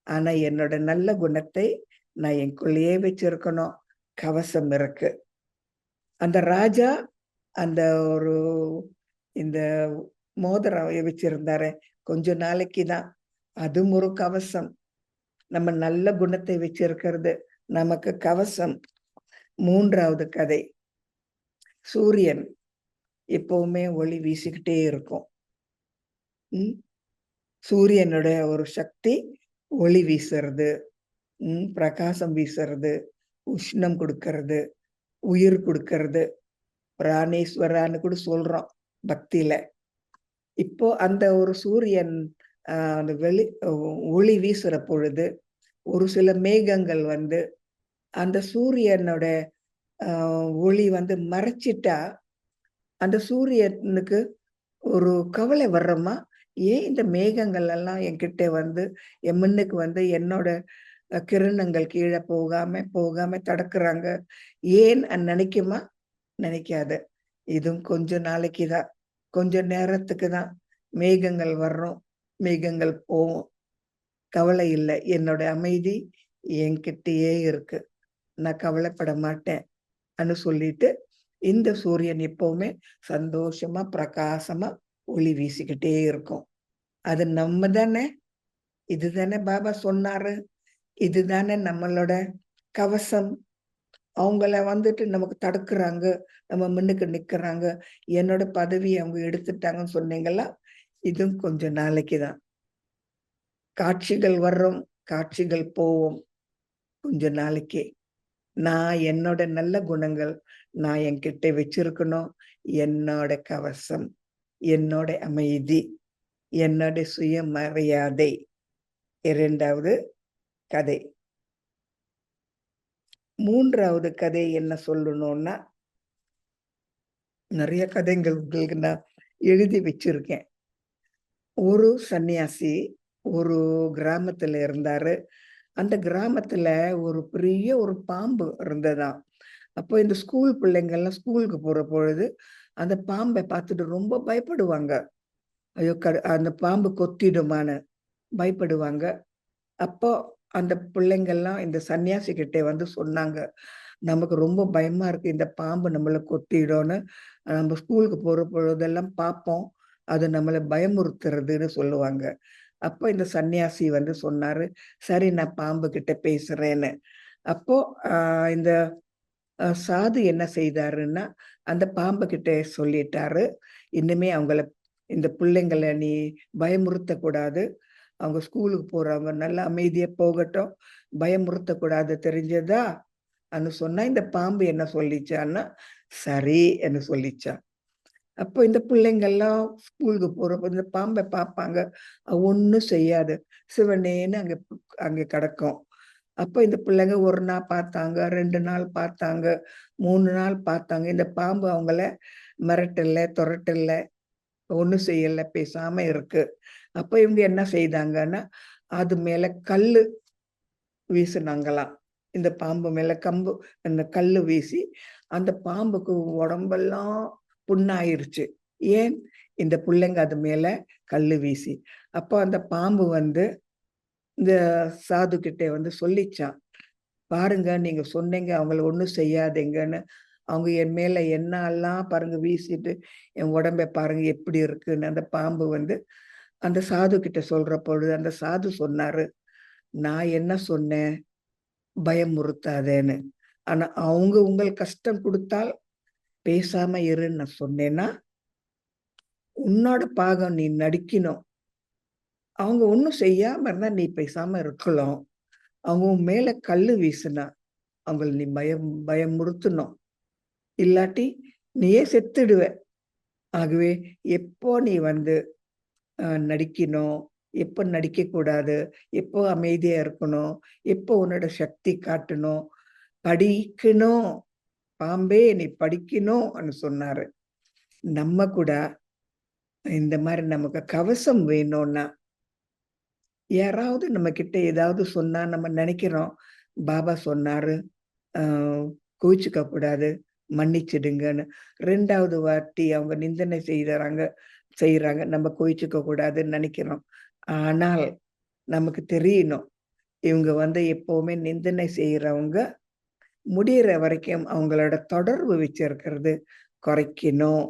ஆனா என்னோட நல்ல குணத்தை நான் எனக்குள்ளேயே வச்சிருக்கணும். கவசம் இருக்கு. அந்த ராஜா அந்த ஒரு இந்த மோதிரம் வச்சிருந்தாரு. கொஞ்ச நாளைக்கு தான். அதுவும் ஒரு கவசம். நம்ம நல்ல குணத்தை வச்சிருக்கிறது நமக்கு கவசம். 3வது கதை. சூரியன் எப்பவுமே ஒளி வீசிக்கிட்டே இருக்கும். சூரியனுடைய ஒரு சக்தி ஒளி வீசுறது, பிரகாசம் வீசுறது, உஷ்ணம் கொடுக்கறது, உயிர் கொடுக்கறது, பிராணேஸ்வரான்னு கூட சொல்றோம் பக்தியில. இப்போ அந்த ஒரு சூரியன் அந்த ஒளி வீசுற பொழுது ஒரு சில மேகங்கள் அந்த சூரியனோட ஒளி மறைச்சிட்டா அந்த சூரியனுக்கு ஒரு கவலை வர்றோமா, ஏன் இந்த மேகங்கள் எல்லாம் என்கிட்ட என் முன்னுக்கு என்னோட கிரணங்கள் கீழே போகாம தடுக்கிறாங்க, ஏன் நினைக்குமா? நினைக்காது. இதுவும் கொஞ்ச நாளைக்கு தான், கொஞ்ச நேரத்துக்கு தான். மேகங்கள் வர்றோம், மேகங்கள் போவோம். கவலை இல்லை. என்னோட அமைதி என்கிட்டயே இருக்கு. நான் கவலைப்பட மாட்டேன் சொல்லிட்டு இந்த சூரியன் எப்பவுமே சந்தோஷமா பிரகாசமா ஒளி வீசிக்கிட்டே இருக்கும். அது நம்ம தானே. இதுதானே பாபா சொன்னாரு. இதுதானே நம்மளோட கவசம். அவங்கள வந்துட்டு நமக்கு தடுக்குறாங்க, நம்ம முன்னுக்கு நிக்கிறாங்க, என்னோட பதவியை அவங்க எடுத்துட்டாங்கன்னு சொன்னீங்களா, இதுவும் கொஞ்ச நாளைக்கு தான். காட்சிகள் வர்றோம், காட்சிகள் போவோம், கொஞ்ச நாளைக்கு. நான் என்னோட நல்ல குணங்கள் நான் என்கிட்ட வச்சிருக்கணும். என்னோட கவசம், என்னோட அமைதி, என்னோட சுயமரியாதை. 2வது கதை. 3வது கதை என்ன சொல்லணும்னா, நிறைய கதைகள் உங்களுக்கு நான் எழுதி வச்சிருக்கேன். ஒரு சன்னியாசி ஒரு கிராமத்துல இருந்தாரு. அந்த கிராமத்துல ஒரு பெரிய ஒரு பாம்பு இருந்ததாம். அப்போ இந்த ஸ்கூல் பிள்ளைங்கள்லாம் ஸ்கூலுக்கு போற பொழுது, அந்த பாம்பை பார்த்துட்டு ரொம்ப பயப்படுவாங்க. ஐயோ! அந்த பாம்பு கொத்திடுமான்னு பயப்படுவாங்க. அப்போ அந்த பிள்ளைங்கள்லாம் இந்த சன்னியாசி கிட்ட வந்து சொன்னாங்க. நமக்கு ரொம்ப பயமா இருக்கு. இந்த பாம்பு நம்மள கொத்திடும்னு. நம்ம ஸ்கூலுக்கு போற பொழுதெல்லாம் பார்ப்போம். அது நம்மள பயமுறுத்துறதுன்னு சொல்லுவாங்க. அப்போ இந்த சன்னியாசி வந்து சொன்னாரு, "சரி நான் பாம்பு கிட்ட பேசுறேன்னு." அப்போ அ இந்த சாது என்ன செய்தாருன்னா, அந்த பாம்பு கிட்ட சொல்லிட்டாரு, "இனிமே இந்த பிள்ளைங்கள நீ பயமுறுத்தக்கூடாது. அவங்க ஸ்கூலுக்கு போறவங்க நல்லா அமைதியா போகட்டும். பயமுறுத்தக்கூடாது தெரிஞ்சதா?" சொன்னா, இந்த பாம்பு என்ன சொல்லிச்சான்னா, "சரி" சொல்லிச்சாம். அப்போ இந்த பிள்ளைங்கள்லாம் ஸ்கூலுக்கு போறப்போ இந்த பாம்ப பார்ப்பாங்க. ஒண்ணும் செய்யாது. சிவனேன்னு அங்க கிடக்கும். அப்ப இந்த பிள்ளைங்க 1 நாள் பார்த்தாங்க, 2 நாள் பார்த்தாங்க, 3 நாள் பார்த்தாங்க. இந்த பாம்பு அவங்கள மிரட்டல, தொரட்டல, ஒண்ணும் செய்யல, பேசாம இருக்கு. அப்ப இவங்க என்ன செய்தாங்கன்னா, அது மேல கல்லு வீசுனாங்களாம். இந்த பாம்பு மேல அந்த கல்லு வீசி, அந்த பாம்புக்கு உடம்பெல்லாம் புண்ணாயிருச்சு. ஏன்? இந்த புள்ளைங்க அது மேல கல்லு வீசி. அப்ப அந்த பாம்பு வந்து இந்த சாது கிட்ட வந்து சொல்லிச்சாம். "பாருங்க, நீங்க சொன்னீங்க அவங்கள ஒண்ணும் செய்யாதீங்கன்னு. அவங்க என் மேல எண்ணெல்லாம் பாருங்க வீசிட்டு, என் உடம்ப பாருங்க எப்படி இருக்குன்னு." அந்த பாம்பு வந்து அந்த சாது கிட்ட சொல்ற பொழுது, அந்த சாது சொன்னாரு, "நான் என்ன சொன்னேன்? பயமுறுத்தாதேன்னு. ஆனா அவங்க உங்களுக்கு கஷ்டம் குடுத்தால் பேசாம இருன்னு நான் சொன்னேன்னா, உன்னோட பாகம் நீ நடிக்கணும். அவங்க ஒண்ணும் செய்யாம இருந்தா நீ பேசாம இருக்கலாம். அவங்க உன் மேல கல்லு வீசுனா, அவங்கள நீ பயமுறுத்தணும். இல்லாட்டி நீயே செத்துடுவ. ஆகவே எப்போ நீ வந்து நடிக்கணும், எப்போ நடிக்கக்கூடாது, எப்போ அமைதியா இருக்கணும், எப்போ உன்னோட சக்தி காட்டணும், படிக்கணும். பாம்பே நீ படிக்கணும்னு சொன்னாரு. நம்ம கூட இந்த மாரி நமக்கு கவசம் வேணும்னா, யாராவது நம்மகிட்ட ஏதாவது சொன்னா நம்ம நெனைக்கிறோம், பாபா சொன்னாரு, அ கோவிச்சுக்க கூடாது, மன்னிச்சிடுங்கன்னு. 2வது வாட்டி அவங்க நிந்தனை செய்றாங்க. நம்ம கோவிச்சுக்க கூடாதுன்னு நெனைக்கிறோம். ஆனால் நமக்கு தெரியணும், இவங்க வந்து எப்பவுமே நிந்தனை செய்றவங்க, முடியிற வரைக்கும் அவங்களோட தொடர்பு வச்சிருக்கிறது குறைக்கணும்.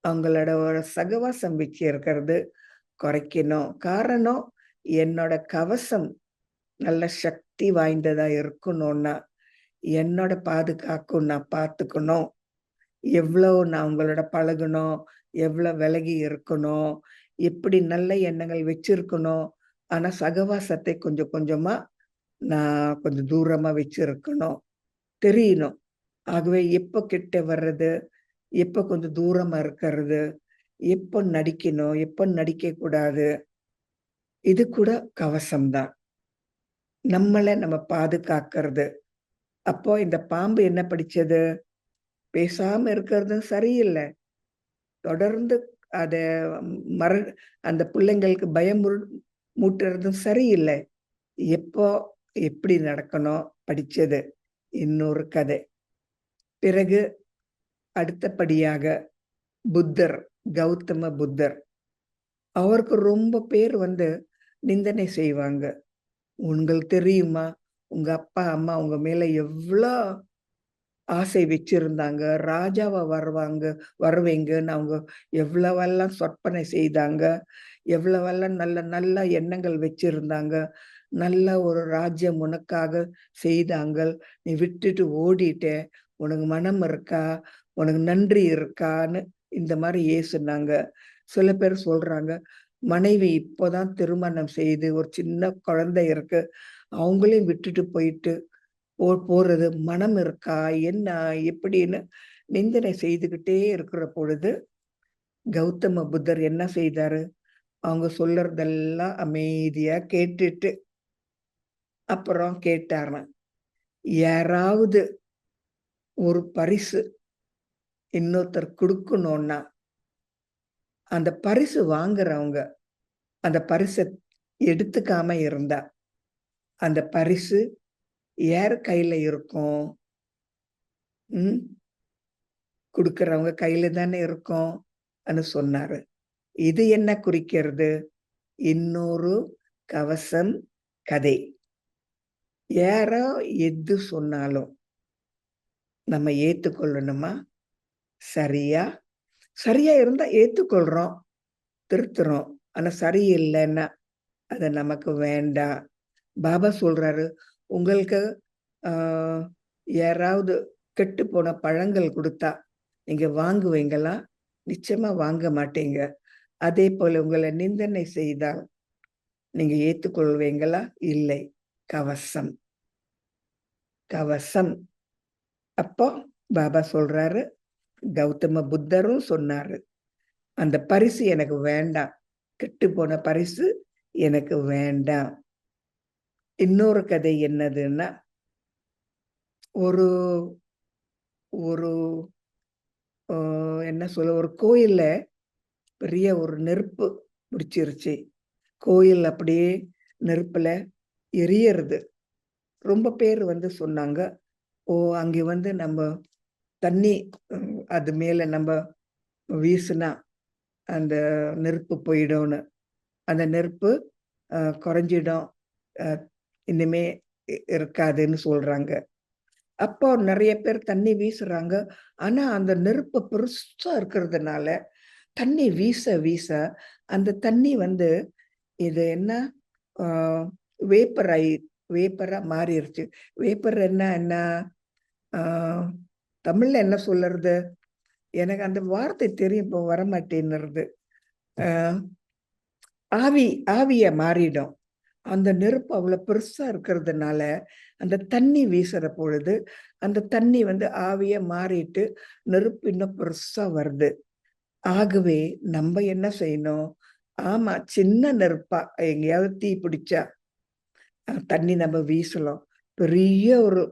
அவங்களோட ஒரு சகவாசம் வச்சிருக்கிறது குறைக்கணும். காரணம், என்னோட கவசம் நல்ல சக்தி வாய்ந்ததா இருக்கணும்னா, என்னோட பாதுகாக்கும் நான் பார்த்துக்கணும். எவ்வளோ நான் உங்களோட பழகணும், எவ்வளோ விலகி இருக்கணும், எப்படி நல்ல எண்ணங்கள் வச்சிருக்கணும். ஆனா சகவாசத்தை கொஞ்சம் கொஞ்சமா நான் கொஞ்சம் தூரமா வச்சிருக்கணும். தெரியணும். ஆகவே எப்ப கிட்ட வர்றது, எப்ப கொஞ்சம் தூரமா இருக்கிறது, எப்ப நடிக்கணும், எப்ப நடிக்கக்கூடாது. இது கூட கவசம் தான். நம்மள நம்ம பாதுகாக்கிறது. அப்போ இந்த பாம்பு என்ன படிச்சது? பேசாம இருக்கிறதும் சரியில்ல. தொடர்ந்து அத மற அந்த பிள்ளைங்களுக்கு மூட்டுறதும் சரியில்ல. எப்போ எப்படி நடக்கணும் படிச்சது. இன்னொரு கதை. பிறகு அடுத்தபடியாக புத்தர், கௌதம புத்தர். அவருக்கு ரொம்ப பேர் வந்து நிந்தனை செய்வாங்க. உங்களுக்கு தெரியுமா? உங்க அப்பா அம்மா உங்க மேல எவ்வளோ ஆசை வச்சிருந்தாங்க, ராஜாவா வருவீங்கன்னு அவங்க எவ்வளவெல்லாம் சொற்பனை செய்தாங்க, எவ்வளவெல்லாம் நல்ல நல்ல எண்ணங்கள் வச்சிருந்தாங்க, நல்ல ஒரு ராஜ்யம் உனக்காக செய்தாங்க, நீ விட்டுட்டு ஓடிட்ட, உனக்கு மனம் இருக்கா, உனக்கு நன்றி இருக்கான்னு இந்த மாதிரி ஏசுனாங்க. சில பேர் சொல்றாங்க, மனைவி இப்போதான் திருமணம் செய்து ஒரு சின்ன குழந்தை இருக்கு, அவங்களையும் விட்டுட்டு போயிட்டு போறது மனம் இருக்கா? என்ன? எப்படின்னு நிந்தனை செய்துகிட்டே இருக்கிற பொழுது, கௌதம புத்தர் என்ன செய்தாரு? அவங்க சொல்றதெல்லாம் அமைதியா கேட்டுட்டு, அப்புறம் கேட்டாராம். யாராவது ஒரு பரிசு இன்னொருத்தர் குடுக்கணும்னா, அந்த பரிசு வாங்குறவங்க, அந்த பரிச எடுத்துக்காம இருந்தா, அந்த பரிசு யார் கையில இருக்கும்? ம். குடுக்கிறவங்க கையில தானே இருக்கும். சொன்னாரு. இது என்ன குறிக்கிறது? இன்னொரு கவசம் கதை. யாரோ எது சொன்னாலும் நம்ம ஏத்துக்கொள்ளணுமா? சரியா? சரியா இருந்தா ஏத்துக்கொள்றோம், திருத்துறோம். ஆனா சரியில்லைன்னா, அது நமக்கு வேண்டாம். பாபா சொல்றாரு, உங்களுக்கு ஆ யாராவது கெட்டுப்போன பழங்கள் குடுத்தா, நீங்க வாங்குவீங்களா? நிச்சயமா வாங்க மாட்டீங்க. அதேபோல உங்கள நிந்தனை செய்தால், நீங்க ஏத்துக்கொள்வீங்களா? இல்லை. கவசம். கவசம். அப்போ பாபா சொல்றாரு, கௌதம புத்தரும் சொன்னாரு, அந்த பரிசு எனக்கு வேண்டாம். கெட்டுப்போன பரிசு எனக்கு வேண்டாம். இன்னொரு கதை என்னதுன்னா, ஒரு ஒரு அ என்ன சொல்ல, ஒரு கோயில்ல பெரிய ஒரு நெருப்பு பிடிச்சிருச்சு. கோயில் அப்படியே நெருப்புல எரியறது. ரொம்ப பேர் சொன்னாங்க, "ஓ! அங்கே நம்ப தண்ணி அது மேல நம்ப வீசுனா, அந்த நெருப்பு போயிடும்னு. அந்த நெருப்பு குறைஞ்சிடும். அ இனிமே இருக்காதுன்னு சொல்றாங்க." அப்போ நெறைய பேர் தண்ணி வீசுறாங்க. ஆனா, அந்த நெருப்பு பெருசா இருக்கிறதுனால, தண்ணி வீச வீச, அந்த தண்ணி இது என்ன ஆ வேப்பர் ஆயி வேப்பரா மாறிருச்சு. வேப்பர் என்ன? ஆ தமிழ்ல என்ன சொல்லறது? எனக்கு அந்த வார்த்தை தெரியும். இப்போ வரமாட்டேன்னுறது. ஆ ஆவி ஆவியா மாறிடும். அந்த நெருப்பு அவ்வளோ பெருசா இருக்கிறதுனால, அந்த தண்ணி வீசுற பொழுது, அந்த தண்ணி ஆவியா மாறிட்டு, நெருப்பு இன்னும் பெருசா வருது. ஆகவே நம்ப என்ன செய்யணும்? ஆமா, சின்ன நெருப்பா எங்கேயாவது தீ பிடிச்சா, தண்ணி நம்ம வீசலாம். பெரிய ஒரு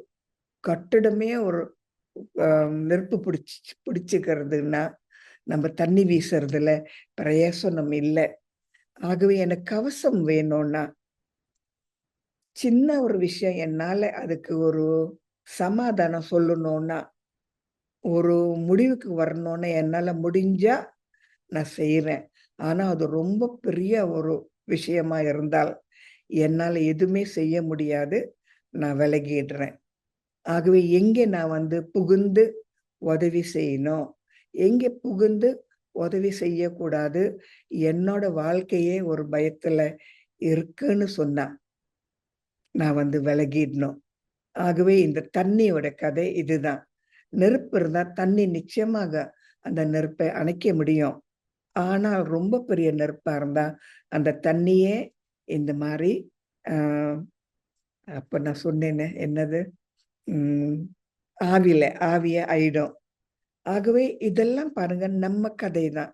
கட்டிடமே ஒரு அ நெருப்பு பிடிச்சுக்கிறதுன்னா, நம்ம தண்ணி வீசுறதுல பிரயோசனம் இல்ல. ஆகவே எனக்கு கவசம் வேணும்னா, சின்ன ஒரு விஷயம் என்னால அதுக்கு ஒரு சமாதானம் சொல்லணும்னா, ஒரு முடிவுக்கு வரணும்னு என்னால முடிஞ்சா நான் செய்றேன். ஆனா, அது ரொம்ப பெரிய ஒரு விஷயமா இருந்தால், என்னால எதுவுமே செய்ய முடியாது. நான் விலகிடுறேன். ஆகவே எங்கே நான் புகுந்து உதவி செய்யணும்? எங்கே புகுந்து உதவி செய்யக்கூடாது? என்னோட வாழ்க்கையே ஒரு பயத்துல இருக்குன்னு சொன்னா, நான் விலகிடணும். ஆகவே இந்த தண்ணியோட கதை இதுதான். நெருப்பு இருந்தா தண்ணி நிச்சயமாக அந்த நெருப்பை அணைக்க முடியும். ஆனால் ரொம்ப பெரிய நெருப்பா இருந்தா, அந்த தண்ணியே இந்த மாரி அ அப்ப நான் சொன்னேனே என்னது? ம் ஆவியா ஆயிடும். ஆகவே இதெல்லாம் பாருங்க நம்ம கதை தான்.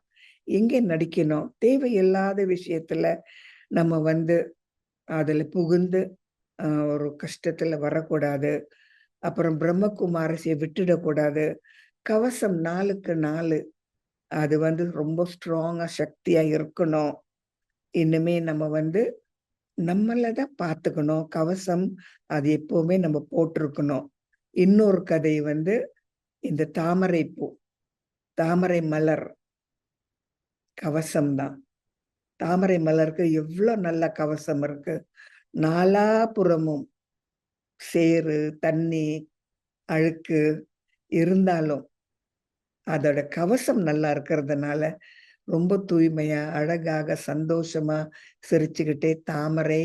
எங்கே நடிக்கணும்? தேவையில்லாத விஷயத்துல நம்ம அதுல புகுந்து ஒரு கஷ்டத்துல வரக்கூடாது. அப்புறம் பிரம்மகுமாரிசிய விட்டுடக்கூடாது. கவசம் நாளுக்கு நாளு அது ரொம்ப ஸ்ட்ராங்கா சக்தியா இருக்கணும். இனிமே நம்ம நம்மள தான் பார்த்துக்கணும். கவசம் அது எப்பவுமே நம்ம போட்டிருக்கணும். இன்னொரு கதை இந்த தாமரை பூ, தாமரை மலர் கவசம் தான். தாமரை மலருக்கு எவ்ளோ நல்ல கவசம் இருக்கு. நாலாபுறமும் சேறு, தண்ணி, அழுக்கு இருந்தாலும் அதோட கவசம் நல்லா இருக்கிறதுனால ரொம்ப தூய்மையா, அழகாக, சந்தோஷமா சிரிச்சுக்கிட்டே தாமரை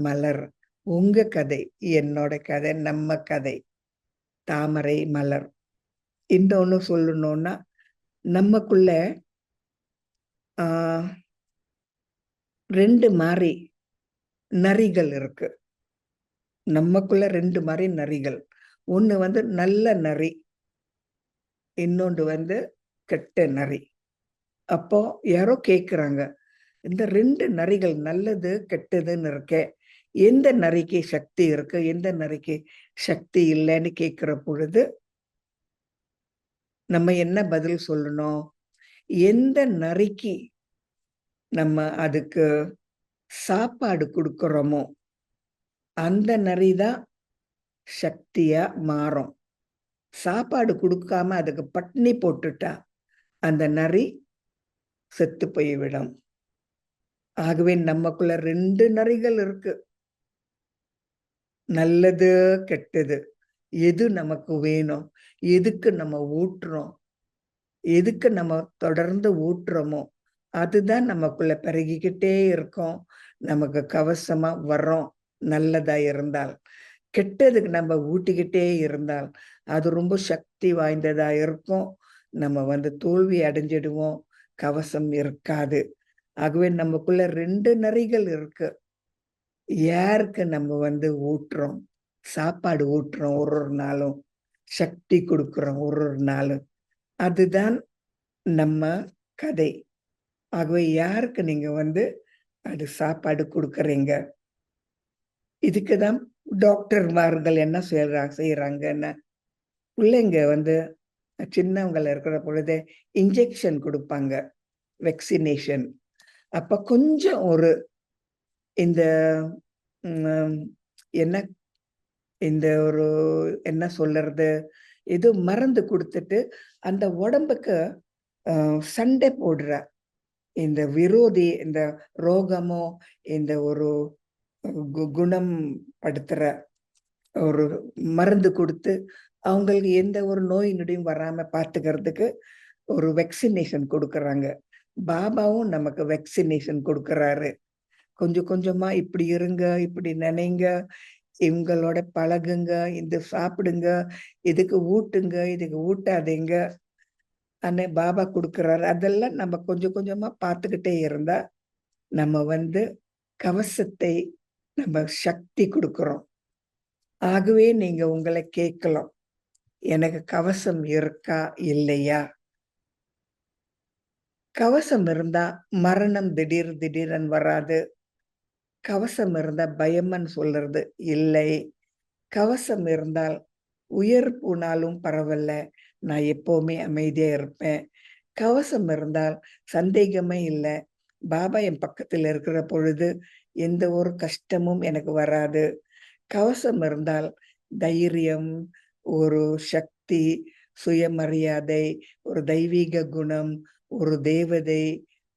மலர். உங்க கதை, என்னோட கதை, நம்ம கதை. தாமரை மலர். இன்னொன்னு சொல்லணும்னா, நமக்குள்ள 2 மாரி நரிகள் இருக்கு. நமக்குள்ள 2 மாரி நரிகள். ஒண்ணு வந்து நல்ல நரி. இன்னொன்று வந்து கெட்ட நரி. அப்போ யாரோ கேட்குறாங்க, இந்த 2 நரிகள் நல்லது, கெட்டதுன்னு இருக்கே. எந்த நரிக்கு சக்தி இருக்கு? எந்த நரிக்கு சக்தி இல்லன்னு கேட்கிற பொழுது, நம்ம என்ன பதில் சொல்லணும்? எந்த நரிக்கு நம்ம அதுக்கு சாப்பாடு குடுக்குறோமோ, அந்த நரி தான் சக்தியா மாறும். சாப்பாடு குடுக்காம அதுக்கு பட்னி போட்டுட்டா, அந்த நரி செத்து போய்விடும். ஆகவே நமக்குள்ள 2 நரிகள் இருக்கு. நல்லது, கெட்டது. எது நமக்கு வேணும்? எதுக்கு நம்ம ஊட்டுறோம்? எதுக்கு நம்ம தொடர்ந்து ஊட்டுறோமோ, அதுதான் நமக்குள்ள பெருகிக்கிட்டே இருக்கும். நமக்கு கவசமா வர்றோம், நல்லதா இருந்தால். கெட்டதுக்கு நம்ம ஊட்டிக்கிட்டே இருந்தால், அது ரொம்ப சக்தி வாய்ந்ததா இருக்கும். நம்ம வந்து தோல்வி அடைஞ்சிடுவோம். கவசம் இருக்காது. ஆகவே நமக்குள்ள 2 நரிகள் இருக்கு. யாருக்கு நம்ம வந்து ஊட்டுறோம்? சாப்பாடு ஊட்டுறோம் ஒரு ஒரு நாளும். சக்தி குடுக்குறோம் ஒரு ஒரு நாளும். அதுதான் நம்ம கதை. ஆகவே யாருக்கு நீங்க வந்து அது சாப்பாடு குடுக்குறீங்க? இதுக்கு தான் டாக்டர்மார்கள் என்ன செய்றாங்கன்னா, பிள்ளைங்க வந்து சின்னவங்கள இருக்கிற பொழுதே இன்ஜெக்ஷன் குடுப்பாங்க. வேக்சினேஷன். அப்ப கொஞ்சம் ஒரு இந்த ம் என்ன இந்த ஒரு என்ன சொல்றது? ஏதோ மருந்து குடுத்துட்டு, அந்த உடம்புக்கு சண்டை போடுற இந்த விரோதி, இந்த ரோகமோ, இந்த ஒரு குணம் படுத்துற ஒரு மருந்து குடுத்து, அவங்களுக்கு எந்த ஒரு நோய் நொடியும் வராம பார்த்துக்கிறதுக்கு ஒரு வேக்சினேஷன் குடுக்குறாங்க. பாபாவும் நமக்கு வேக்சினேஷன் குடுக்குறாரு. கொஞ்சம் கொஞ்சமா இப்படி இருங்க, இப்படி நினைங்க, இவங்களோட பழகுங்க, இது சாப்பிடுங்க, இதுக்கு ஊட்டுங்க, இதுக்கு ஊட்டாதீங்க. பாபா குடுக்குறாரு. அதெல்லாம் நம்ம கொஞ்சம் கொஞ்சமா பார்த்துக்கிட்டே இருந்தா, நம்ம வந்து கவசத்தை நம்ம சக்தி குடுக்குறோம். ஆகவே நீங்க உங்கள கேட்கலாம். எனக்கு கவசம் இருக்கா? இல்லையா? கவசம் இருந்தா மரணம் திடீர் திடீரென்னு வராது. கவசம் இருந்தா பயமன்னு சொல்றது இல்லை. கவசம் இருந்தால் உயிர் போனாலும் பரவால்ல. நான் எப்பவுமே அமைதியா இருப்பேன். கவசம் இருந்தால் சந்தேகமே இல்ல. பாபா என் பக்கத்துல இருக்கிற பொழுது எந்த ஒரு கஷ்டமும் எனக்கு வராது. கவசம் இருந்தால் தைரியம், ஒரு சக்தி, சுயமரியாதை, ஒரு தெய்வீக குணம், ஒரு தேவதை,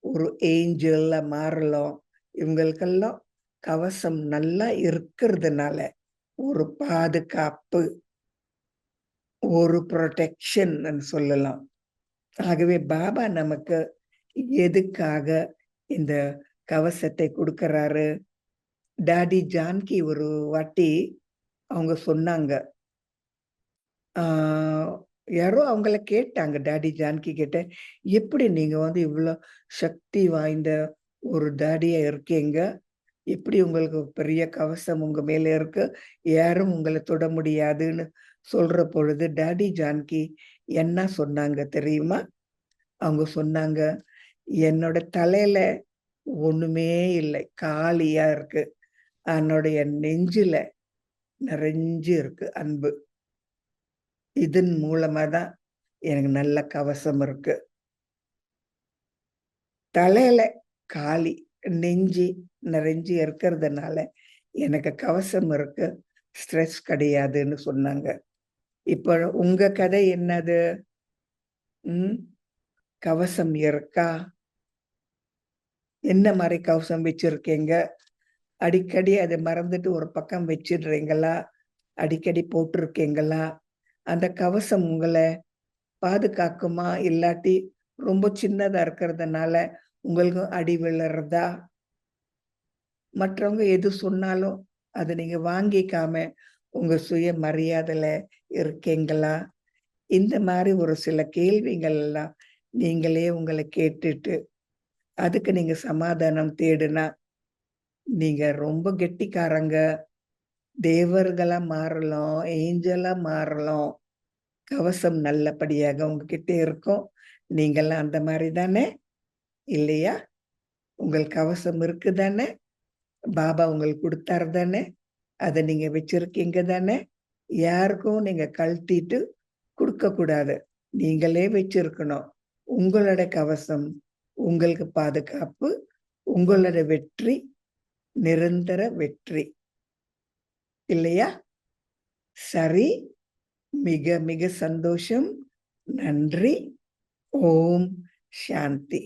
ஒரு ஏஞ்சலா மாறலாம். இவங்களுக்கெல்லாம் கவசம் நல்லா இருக்கிறதுனால, ஒரு பாதுகாப்பு, ஒரு புரொடெக்ஷன் சொல்லலாம். ஆகவே பாபா நமக்கு எதுக்காக இந்த கவசத்தை குடுக்குறாரு? டாடி ஜான்கி ஒரு வாட்டி அவங்க சொன்னாங்க. ஆ யாரோ அவங்கள கேட்டாங்க டாடி ஜான்கி கிட்ட, "எப்படி நீங்க வந்து இவ்ளோ சக்தி வாய்ந்த ஒரு டாடியா இருக்கீங்க? எப்படி உங்களுக்கு பெரிய கவசம் உங்க மேல இருக்கு? யாரும் உங்கள தொட முடியாதுன்னு" சொல்ற பொழுது, டாடி ஜான்கி என்ன சொன்னாங்க தெரியுமா? அவங்க சொன்னாங்க, "என்னோட தலையில ஒண்ணுமே இல்லை. காலியா இருக்கு. என்னுடைய நெஞ்சில நிறைஞ்சு இருக்கு அன்பு. இதன் மூலமா தான் எனக்கு நல்ல கவசம் இருக்கு. தலையில காலி, நெஞ்சு நிறைஞ்சு இருக்கிறதுனால எனக்கு கவசம் இருக்கு. ஸ்ட்ரெஸ் கிடையாதுன்னு" சொன்னாங்க. இப்ப உங்க கதை என்னது? ம். கவசம் இருக்கா? என்ன மாரி கவசம் வச்சிருக்கீங்க? அடிக்கடி அத மறந்துட்டு ஒரு பக்கம் வச்சிடுறீங்களா? அடிக்கடி போட்டிருக்கீங்களா? அந்த கவசம் உங்களை பாதுகாக்குமா? இல்லாட்டி ரொம்ப சின்னதா இருக்கிறதுனால உங்களுக்கும் அடி விழுறதா? மற்றவங்க எது சொன்னாலும் அத நீங்க வாங்கிக்காம உங்க சுய மரியாதையில இருக்கீங்களா? இந்த மாரி ஒரு சில கேள்விகள் எல்லாம் நீங்களே உங்கள கேட்டுட்டு, அதுக்கு நீங்க சமாதானம் தேடுனா, நீங்க ரொம்ப கெட்டிக்காரங்க. தேவர்களா மாறலாம், ஏஞ்சலா மாறலாம். கவசம் நல்லபடியாக உங்ககிட்ட இருக்கும். நீங்கலாம் அந்த மாரி தானே? இல்லையா? உங்கள் கவசம் இருக்கு தானே? பாபா உங்களுக்கு குடுத்தாரு தானே? அத நீங்க வச்சிருக்கீங்க தானே? யாருக்கும் நீங்க கழட்டிட்டு குடுக்கக்கூடாது. நீங்களே வச்சிருக்கணும். உங்களோட கவசம், உங்களுக்கு பாதுகாப்பு, உங்களோட வெற்றி, நிரந்தர வெற்றி. இல்லையா? சரி. மிக மிக சந்தோஷம். நன்றி. ஓம் சாந்தி.